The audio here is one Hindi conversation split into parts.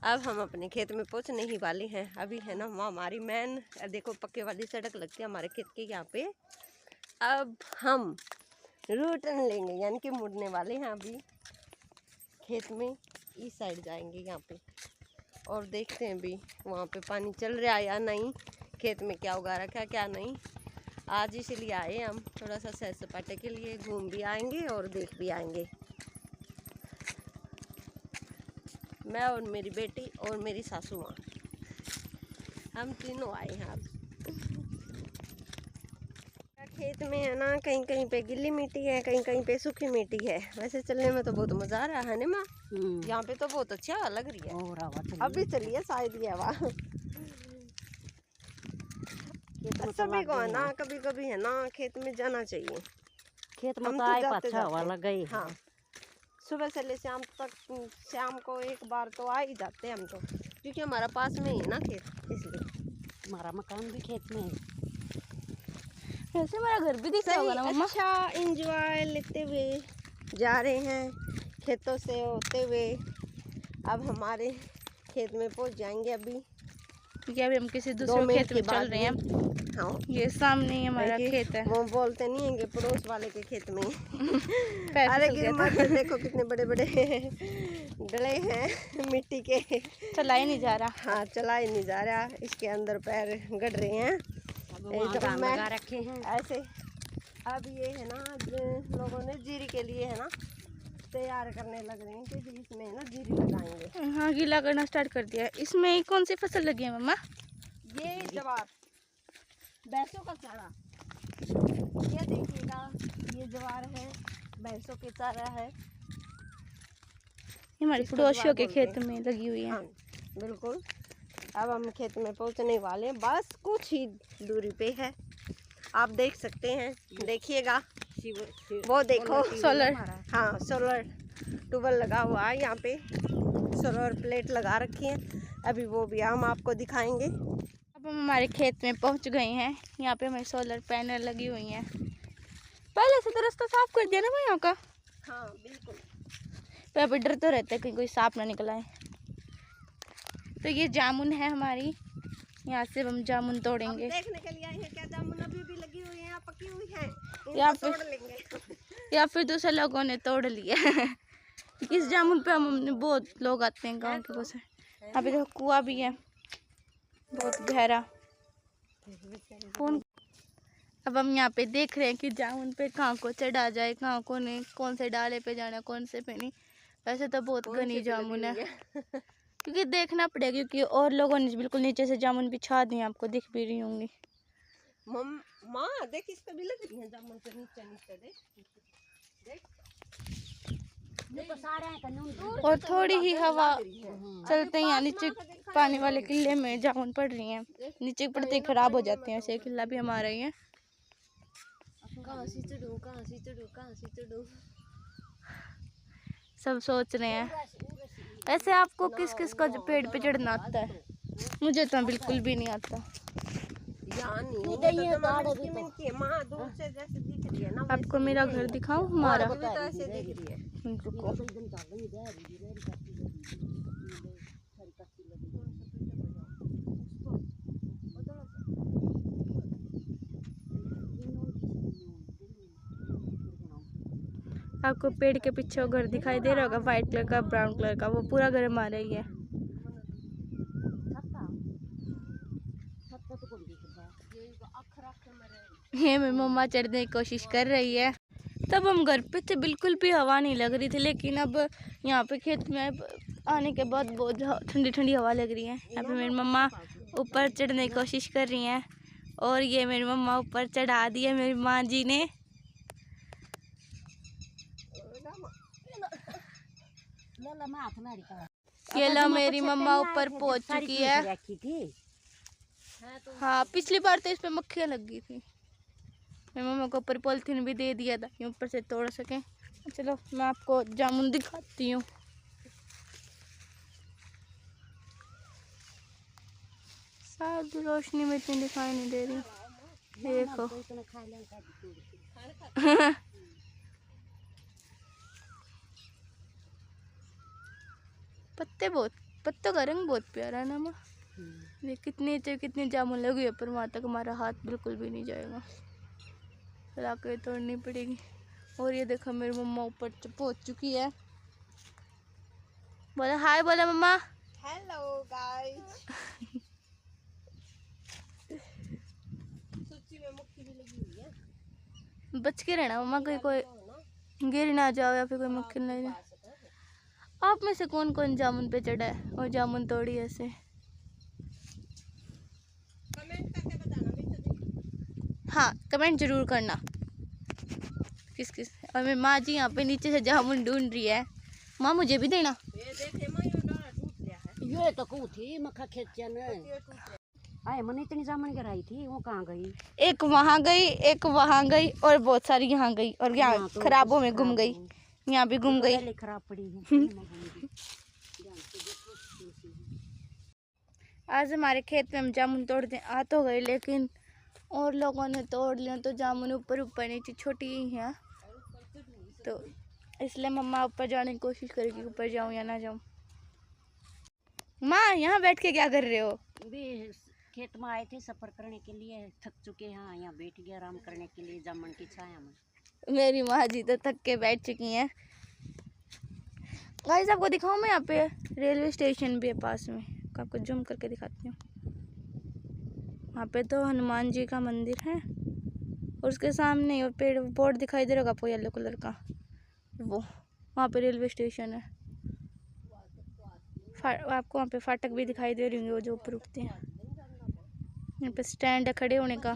अब हम अपने खेत में पहुंचने ही वाले हैं। अभी है ना वहाँ हमारी मैन देखो पक्के वाली सड़क लगती है हमारे खेत के यहाँ पे। अब हम रूटर्न लेंगे यानी कि मुड़ने वाले हैं अभी खेत में, इस साइड जाएंगे यहाँ पे और देखते हैं अभी वहाँ पे पानी चल रहा है या नहीं, खेत में क्या उगा रखा है क्या नहीं। आज इसलिए आए हम थोड़ा सा सैर सपाटे के लिए, घूम भी आएंगे और देख भी आएंगे। मैं और मेरी बेटी और मेरी सासू माँ, हम तीनों आए हैं। अब खेत में है ना कहीं कहीं पे गिल्ली मिट्टी है, कहीं कहीं पे सूखी मिट्टी है। वैसे चलने में तो बहुत मजा आ रहा है ना माँ। यहाँ पे तो बहुत अच्छा हवा लग रही है। अभी चलिए शायद ये हवा सभी को है ना कभी कभी है ना खेत में जाना चाहिए। खेत में हम तो तो आए जाते अच्छा हवा लग गई। हाँ सुबह से ले शाम तक, शाम को एक बार तो आ ही जाते हैं हम तो, क्योंकि हमारा पास में ही है ना खेत, इसलिए। हमारा मकान भी खेत में है, वैसे हमारा घर भी दिख रहा होगा ना मम्मा। अच्छा एंजॉय लेते हुए जा रहे हैं खेतों से होते हुए। अब हमारे खेत में पहुंच जाएंगे अभी, क्योंकि अभी हम किसी दूसरे खेत में चल रहे हैं। हाँ ये सामने ही हमारा खेत है। वो बोलते नहीं है कि पड़ोस वाले के खेत में अरे गिर मत, देखो कितने बड़े बड़े डले हैं मिट्टी के, चला ही नहीं जा रहा। हाँ चला ही नहीं जा रहा, इसके अंदर पैर गड़ रहे हैं तो लगा रखे हैं ऐसे। अब ये है ना लोगों ने जीरी के लिए है ना तैयार करने लग रहे हैं, क्योंकि इसमें है ना जीरी लगाएंगे। हाँ गीला करना स्टार्ट कर दिया। इसमें कौन सी फसल लगी है मम्मा? ये जवार, भैंसों का चारा, ये देखिएगा ये जवार है, भैंसों के चारा है। हमारे पड़ोसियों के खेत में लगी हुई है। हाँ बिल्कुल। अब हम खेत में पहुंचने वाले हैं, बस कुछ ही दूरी पे है, आप देख सकते हैं, देखिएगा वो देखो सोलर, हाँ सोलर ट्यूबवेल लगा हुआ है यहाँ पे, सोलर प्लेट लगा रखी है, अभी वो भी हम आपको दिखाएंगे। अब हम हमारे खेत में पहुंच गए हैं। यहाँ पे हमारी सोलर पैनल लगी हुई हैं। पहले से तो रास्ता साफ कर दिया ना मैं यहाँ का। हाँ बिल्कुल। तो यहाँ पे डर तो रहता है कहीं कोई सांप ना निकल आए। तो ये जामुन है हमारी, यहाँ से हम जामुन तोड़ेंगे। देखने के लिए आए हैं क्या जामुन अभी भी लगी हुई है, पकी हुई है, या फिर दूसरे लोगों ने तोड़ लिया इस जामुन पे हमने बहुत लोग आते हैं गांव के पास। यहाँ पे देखो कुआं भी है बहुत गहरा। अब हम यहाँ पे देख रहे हैं कि जामुन पे कहाँ को चढ़ा जाए, कहाँ को नहीं, कौन से डाले पे जाना कौन से पे नहीं। वैसे तो बहुत घनी जामुन है क्योंकि देखना पड़ेगा, क्योंकि और लोगों ने बिल्कुल नीचे से जामुन बिछा दी, आपको दिख भी रही होंगी। माँ देख इस पे भी लग रही है जामुन पे, नीचे नीचे देख और थोड़ी ही हवा चलते हैं यहाँ नीचे पानी वाले किले में जामुन पड़ रही हैं, नीचे पड़ते ही खराब हो जाते हैं। ऐसे किला भी हमारा ही है। कहाँ से चढ़ूं, कहाँ से चढ़ूं, कहाँ से चढ़ूं, सब सोच रहे हैं। वैसे आपको किस किस का पेड़ पे चढ़ना आता है? मुझे तो बिल्कुल भी नहीं आता। आपको मेरा घर दिखाऊं? हमारा आपको पेड़ के पीछे वो घर दिखाई दे रहा होगा, व्हाइट कलर का, ब्राउन कलर का, वो पूरा घर हमारा ही है। ये मेरी मम्मा चढ़ने की कोशिश कर रही है। तब हम घर पे थे, बिल्कुल भी हवा नहीं लग रही थी, लेकिन अब यहाँ पे खेत में आने के बाद बहुत ठंडी ठंडी हवा लग रही है। यहाँ पे मेरी मम्मा ऊपर चढ़ने की कोशिश कर रही हैं और ये मेरी मम्मा ऊपर चढ़ा दी है मेरी माँ जी ने। ये लो मेरी मम्मा ऊपर पहुंच चुकी है। हाँ पिछली बार तो इस पे मक्खियाँ लग गई थी। मेरी मम्मा को ऊपर पॉलिथीन भी दे दिया था कि ऊपर से तोड़ सके। चलो मैं आपको जामुन दिखाती हूँ। शायद रोशनी में इतनी दिखाई नहीं दे रही, देखो पत्ते बहुत पत्तों का रंग बहुत प्यारा है ना माँ। ये कितनी जामुन लगी है, पर वहाँ तक हमारा हाथ बिल्कुल भी नहीं जाएगा, ला के तोड़नी पड़ेगी। और ये देखो मेरी मम्मा ऊपर पहुँच चुकी है। बोला हाय, बोला मम्मा। Hello guys. सूची में मुक्की भी लगी हुई है, बच के रहना मम्मा, कोई गिर ना जाओ या फिर कोई मक्खी ना जाए। आप में से कौन कौन जामुन पे चढ़ा है और जामुन तोड़ी ऐसे? कमेंट करके बताना भी। हाँ, कमेंट जरूर करना किस किस। और मेरी माँ जी यहाँ पे नीचे से जामुन ढूंढ रही है। माँ मुझे भी देना। ये देखे माँ, ये डाला टूट गया है। ये तो कहू थी मक्खा खेत चन आए मन इतनी जामुन गिराई थी, वो कहाँ गई? एक वहाँ गई, एक वहाँ गई और बहुत सारी यहाँ गई, और यहाँ तो खराबों में घूम गई, यहाँ भी घूम गई। पहले खराब पड़ी है। आज हमारे खेत में हम जामुन तोड़ते आ तो गए, लेकिन और लोगों ने तोड़ लिया, तो जामुन ऊपर ऊपर नीचे छोटी ही है, तो इसलिए मम्मा ऊपर जाने की कोशिश करेगी, ऊपर जाऊँ या ना जाऊँ। माँ यहाँ बैठ के क्या कर रहे हो? भी खेत में आए थे सफर करने के लिए, थक चुके हैं, यहाँ बैठ गए आराम करने के लिए जामुन की छाया में। मेरी माँ जी तो थक के बैठ चुकी हैं। गाइस आपको दिखाऊं मैं, यहाँ पे रेलवे स्टेशन भी है पास में, आपको जूम करके दिखाती हूँ। वहाँ पे तो हनुमान जी का मंदिर है, और उसके सामने वो पेड़ बोर्ड दिखाई दे रहा होगा आपको येलो कलर का, वो वहाँ पे रेलवे स्टेशन है। आपको वहाँ पे फाटक भी दिखाई दे रही होंगे, वो जो ऊपर उठते हैं। यहाँ पे स्टैंड है खड़े होने का,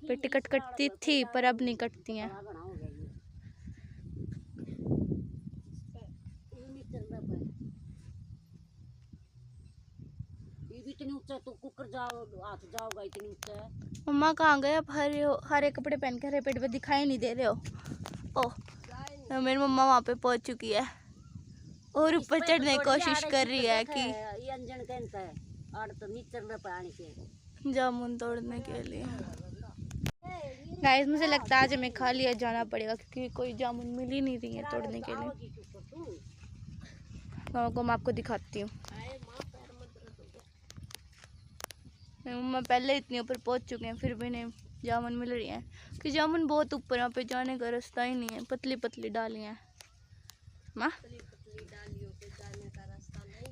पे टिकट कटती थी पर अब नहीं कटती हैं। इतनी ऊंचा तो कुकर जाओ हाथ जाओगा, इतनी ऊंचा। मम्मा कहाँ गए? अब हरे कपड़े पहन के हरे पेट पे दिखाई नहीं दे रहे हो। ओह, तो मेरी मम्मा वहाँ पे पहुँच चुकी है और ऊपर चढ़ने की कोशिश कर रही है कि ये अंजन कहता है आड़ तो नीचे में पानी के जामुन तोड़ने के लिए। गाइस मुझे लगता है आज हमें खाली है जाना पड़ेगा, क्योंकि कोई जामुन मिल ही नहीं रही है तोड़ने के लिए। तो मैं आपको दिखाती हूँ। मम्मा पहले इतने ऊपर पहुँच चुके हैं, फिर भी नहीं जामुन मिल रही है, कि जामुन बहुत ऊपर, यहाँ पे जाने का रास्ता ही नहीं है, पतली पतली डालियाँ हैं। माँ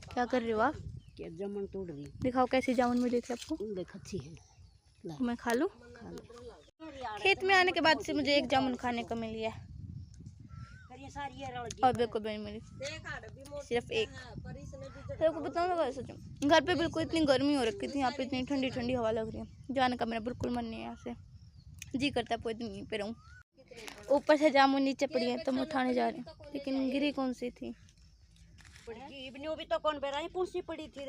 क्या कर रहे हो आप? क्या जामुन तोड़ रही? दिखाओ कैसी जामुन मिली थी आपको। देख अच्छी है, मैं खा लूँ? खेत में आने के बाद से मुझे एक जामुन खाने को मिली है, और बेको भी मिली, सिर्फ एक। तेरे को बताऊँ लगा सच में, घर पे बिल्कुल इतनी गर्मी हो रखी थी, यहाँ पे इतनी ठंडी ठंडी हवा लग रही है, जाने का मेरा बिल्कुल मन नहीं है यहाँ से, जी करता है पूरे दिन यहीं पे रहूँ। ऊपर से जामुन नीचे पड़ी है तो मैं उठाने जा रही हूँ, लेकिन गिरी कौन सी थी? भी तो कौन बेरा पूछी पड़ी थी।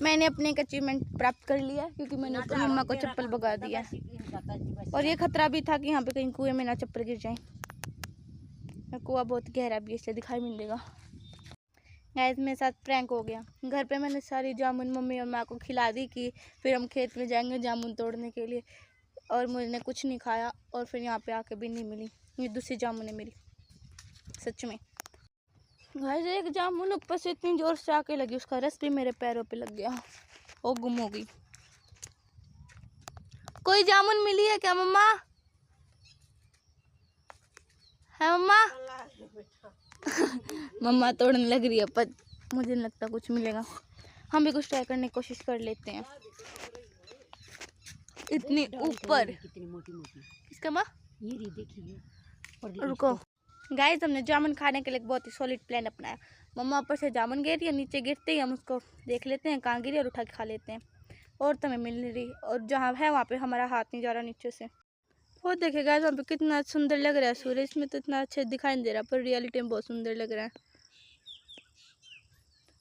मैंने अपने एक अचीवमेंट प्राप्त कर लिया, क्योंकि मैंने ऊपर मम्मा को चप्पल भगा दिया, और ये खतरा भी था कि यहाँ पे कहीं कुएं में ना चप्पल गिर जाए। कुआं बहुत गहरा भी इससे दिखाई मिलेगा। गाइस मेरे साथ प्रैंक हो गया। घर पे मैंने सारी जामुन मम्मी और माँ को खिला दी कि फिर हम खेत में जाएंगे जामुन तोड़ने के लिए, और मैंने कुछ नहीं खाया, और फिर यहाँ पे आके भी नहीं मिली, ये दूसरी जामुन मिली सच में। गाइस एक जामुन ऊपर से इतनी जोर से आके लगी, उसका रस भी मेरे पैरों पे लग गया, वो गुम हो गई। कोई जामुन मिली है क्या मम्मा? है मम्मा? मम्मा तोड़ने लग रही है, पर मुझे नहीं लगता कुछ मिलेगा। हम भी कुछ ट्राई करने की कोशिश कर लेते हैं। इतनी ऊपर कितनी मोटी मोटी इसका माँ, ये रही देखिए। रुको गाइस, हमने जामुन खाने के लिए बहुत ही सॉलिड प्लान अपनाया। मम्मा ऊपर से जामुन गिर रही है, नीचे गिरते ही हम उसको देख लेते हैं कहाँ गिरी और उठा के खा लेते हैं, और तो हमें मिल नहीं रही, और जहाँ है वहाँ पे हमारा हाथ नहीं जा रहा नीचे से। वो देखे गाइस वहाँ पे कितना सुंदर लग रहा है सूर्य, इसमें तो इतना अच्छा दिखाई नहीं दे रहा, पर रियलिटी में बहुत सुंदर लग रहा है।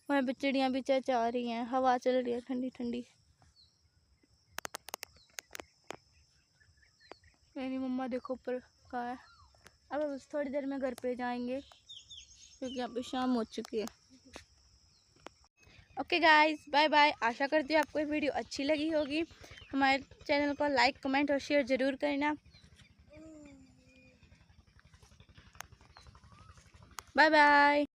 वहाँ पे चिड़ियाँ भी चहचहा रही हैं, हवा चल रही है ठंडी ठंडी। मेरी मम्मा देखो ऊपर कहाँ है। अब बस थोड़ी देर में घर पे जाएंगे, क्योंकि यहाँ पे शाम हो चुकी है। Okay guys, bye bye. आशा करती हूँ आपको ये वीडियो अच्छी लगी होगी। हमारे चैनल को लाइक कमेंट और शेयर ज़रूर करना। Bye bye.